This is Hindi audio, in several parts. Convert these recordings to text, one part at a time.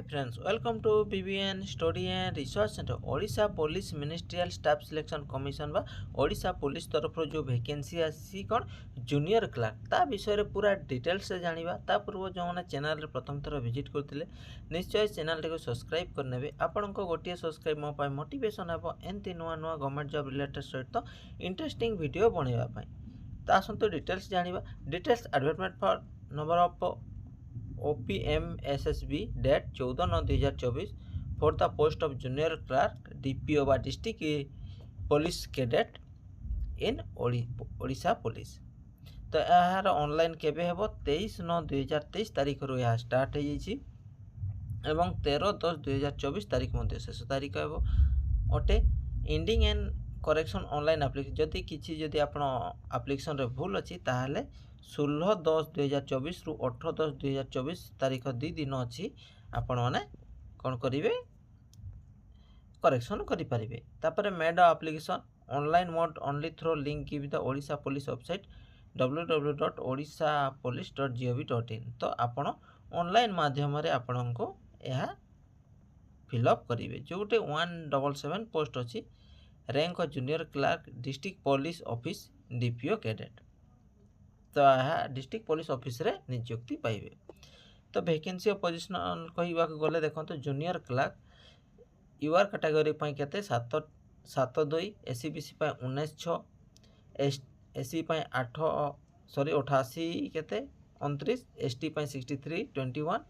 friends, welcome to BBN Study and Research Center. Odisha police ministerial staff selection commission बा ओडिशा पुलिस तरफ जो वैकेंसी आसी कौन जूनियर क्लार्क ता विषय पूरा डिटेल्स से जानिबा ता पूर्व जो मैंने चैनल रे प्रथम थर विजिट करथिले निश्चय चैनल रे को सब्सक्राइब करनेबे आपनको गोटिए सब्सक्राइब मो पाई मोटिवेशन हेबो एंती नुआ नुआ गवर्नमेंट जॉब रिलेटेड सहित इंटरेस्टिंग वीडियो बनेबा पाई ता आसंतो डिटेल्स जानिबा details advertisement for number of OPMSSB date 14/9/2024 for the post of junior clerk DPO बा district police cadet in Odisha police. तो यार ऑनलाइन केबे हेबो 23/9/2023 तारीख रु यह स्टार्ट हो जाइछि एवं 13/10/2024 तारीख मध्य शेष तारीख हेबो अटे। Ending and correction online application जदि किछि जदि आपण एप्लिकेशन रे भूल अछि ताहाले 16/10/2024 रु 18/10/2024 तारीख 2 दिन अच्छी आपण मैंने कौन करेंगे करेक्शन करेंगे। तापर made application online mode only through link give the Odisha police website www.odishapolice.gov.in। तो आपण ऑनलाइन माध्यम रे आपण को यह फिलअप करेंगे जो गोटे 177 पोस्ट अच्छी rank junior Clark district police office DPO cadet. तो यह डिस्ट्रिक्ट पुलिस ऑफिस रे नियुक्ति पाइबे। तो वैकेंसी ऑफ पोजिशन कहवा गले देखो जूनियर क्लार्क यूआर कैटेगरी केते 7/2 SCBC 19/6 SC 88 केते 29 ST 63/21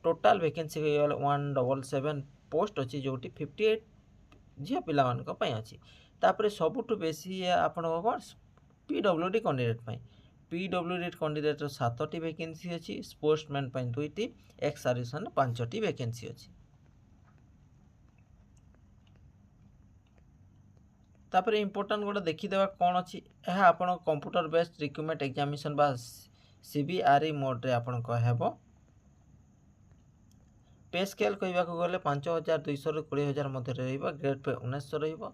टोटाल वैकेंसी 177 पोस्ट अच्छी जोटी 58 झील पिला अच्छी। तापर सबुठु बेसी आपण कौन PWD कैंडिडेट PWD कैंडिडेट 7टी वैकेंसी अच्छी स्पोर्ट्समैन 2टी एक्स सर्विसमैन 5टी वैकेंसी अच्छी। तापर इंपोर्टेंट गोटे देखीदेवा कौन अच्छी यह आप कंप्यूटर बेस्ड रिक्रूटमेंट एग्जामिनेशन बा CBRE मोड रे आपण हेबो। पे स्केल कहवा गले 5,200 रु 20,000 मध्य रहिबा ग्रेड पे 1900 रहिबा।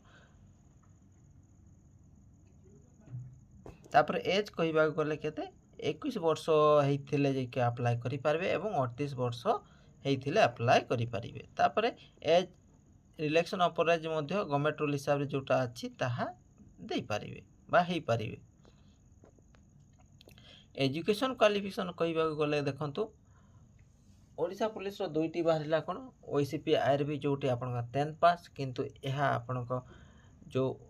तापर एज कहवा गले केते 21 वर्ष होइथिले जे अप्लाई करि पारबे एवं 38 वर्ष होइथिले अप्लाई करि पारिबे। तापर एज रिलेक्शन अपर एज मध्य गवर्नमेंट रूल हिसाब रे जोटा अछि ताहा देई पारिबे बा हेई पारिबे। एजुकेशन क्वालिफिकेशन कहवा गले देखंतु ओडिशा पुलिस रो दुईटी बाहरिला कोन OCP IRB जोटी आपन 10th पास किंतु यह आपन जो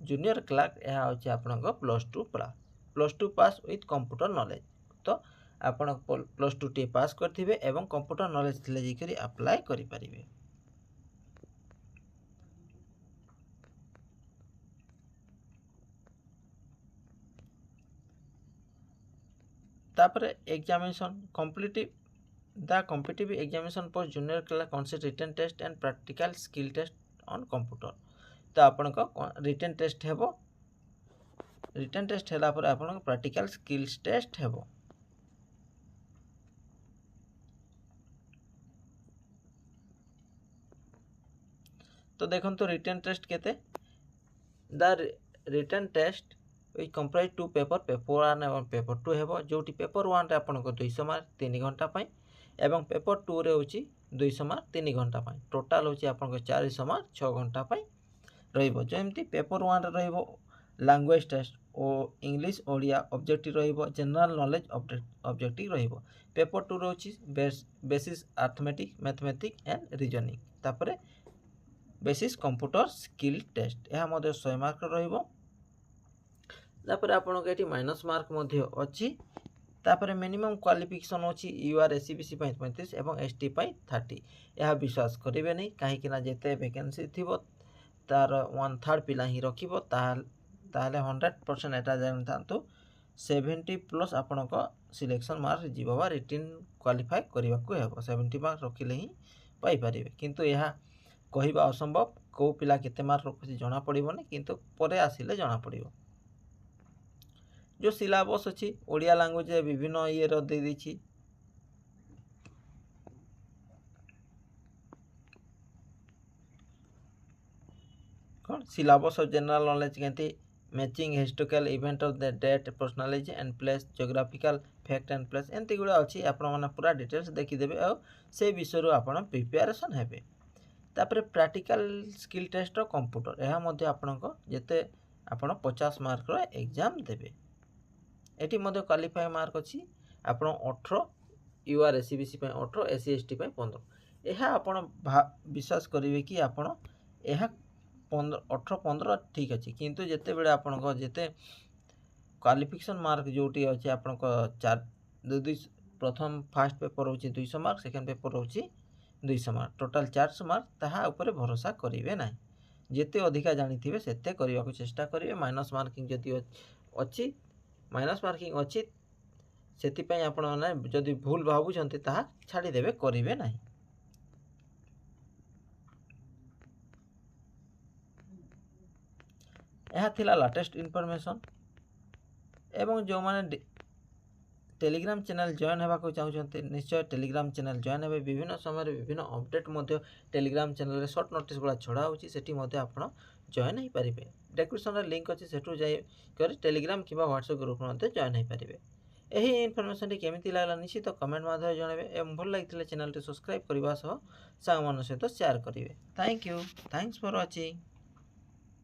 जूनियर क्लार्क यह होची आपन +2 पास विथ कंप्यूटर नॉलेज। तो आपन +2 टी पास करथिबे एवं कंप्यूटर नॉलेज थिले जेकरी अप्लाई करि परिबे। तापर examination The competitive examination for junior clerk consists written test and practical skill test on computer। तो आपण को written test हेबो written test हैला पर आपण को practical skills test हेबो। तो देखन तो written test केते The written test which comprise two paper 1 एवं पेपर 2 हेबो जोटी पेपर 1 रे आपण को 200 मार्क 3 घंटा पई एवं पेपर 2 रे होची 200 मार्क 3 घंटा पाई टोटाल होची आपन को 400 मार्क 6 घंटा पाई रहिबो। जेमती पेपर 1 रे रहिबो लैंग्वेज टेस्ट ओ इंग्लिश ओडिया ऑब्जेक्टिव रहिबो जनरल नॉलेज ऑब्जेक्टिव रहिबो। पेपर 2 रे होची basis arithmetic mathematics and reasoning तापर बेसिस कंप्यूटर स्किल टेस्ट यह मध्य 100 मार्क रहिबो। तापर आपन को एटी माइनस मार्क मध्य अछि। तापर मिनिमम क्वालिफिकेशन अछि यूआर SCBC 35 एवं ST 30। यह विश्वास करिवे नहीं कहीं ना जेते वैकेंसी थिबो तार 1/3 पिला ही रखिबो ताले 100% एटा जानथांतु 70 प्लस आपण को सिलेक्शन मार्क जीवो बा रिटन क्वालिफाई करबा को हेबो 70 मार्क रखिले ही पाई परिबे। किंतु यह कहिबा असंभव को पिला केते मार्क रखि जणा पड़िबोनी किंतु परे आसिले जणा पड़िबो। जो सिलेबस अच्छी ओडिया लैंग्वेज विभिन्न ये दे दीची कौन सिलेबस जनरल नॉलेज केंती matching historical event of the date personality and place geographical fact and place एंती गुड़ा अच्छी आपण पूरा डिटेल्स देखीदेवे और से विषय आपण प्रिपेरेसन हेबे। तापर प्रैक्टिकल स्किल टेस्ट कंप्यूटर यह मध्य आपणको जेते आपण 50 मार्क रो एग्जाम देबे। एटी मध्य क्वालिफाई मार्क अछि आपण 18 यूआर एसीबीसी पे 18 एससी एसटी पे 15 यह आपण विश्वास करिवे कि आपण यह 18-15 ठीक अच्छे किंतु जिते बड़े आपण जिते क्वालिफिकेशन मार्क जोटी अच्छे आपण 4 प्रथम फास्ट पेपर होची 200 मार्क सेकेंड पेपर होची 200 मार्क टोटाल 400 मार्क ताहा ऊपर भरोसा करिवे नाही। जिते अधिका जानिथिबे सेते करबा को चेष्टा करिवे। माइनस मार्किंग जदि अच्छी माइनस मार्किंग अच्छी सेति आपण माने जदि भूल भाबुछंती ताहा छाड़ी देबे करिवे नाही। यह थिला लेटेस्ट इनफॉरमेशन एवं जो माने टेलीग्राम चैनल जॉइन होगा चाहते निश्चय टेलीग्राम चैनल जॉइन हे। विभिन्न समय विभिन्न अपडेट मध्य टेलीग्राम चैनल शॉर्ट नोटिस गुड़ा छड़ा होती आप जॉइन हो पारे। डिस्क्रिप्शन लिंक अच्छे सेठू जाकर टेलीग्राम कि व्हाट्सएप ग्रुप में जॉइन हो पारे। यही इनफॉरमेशन केमी लगला निश्चित कमेंट माध्यम जनइबे एवं भल लगी चैनल सब्सक्राइब करने सह सांग मान सहित शेयर करेंगे। Thank you, thanks for watching.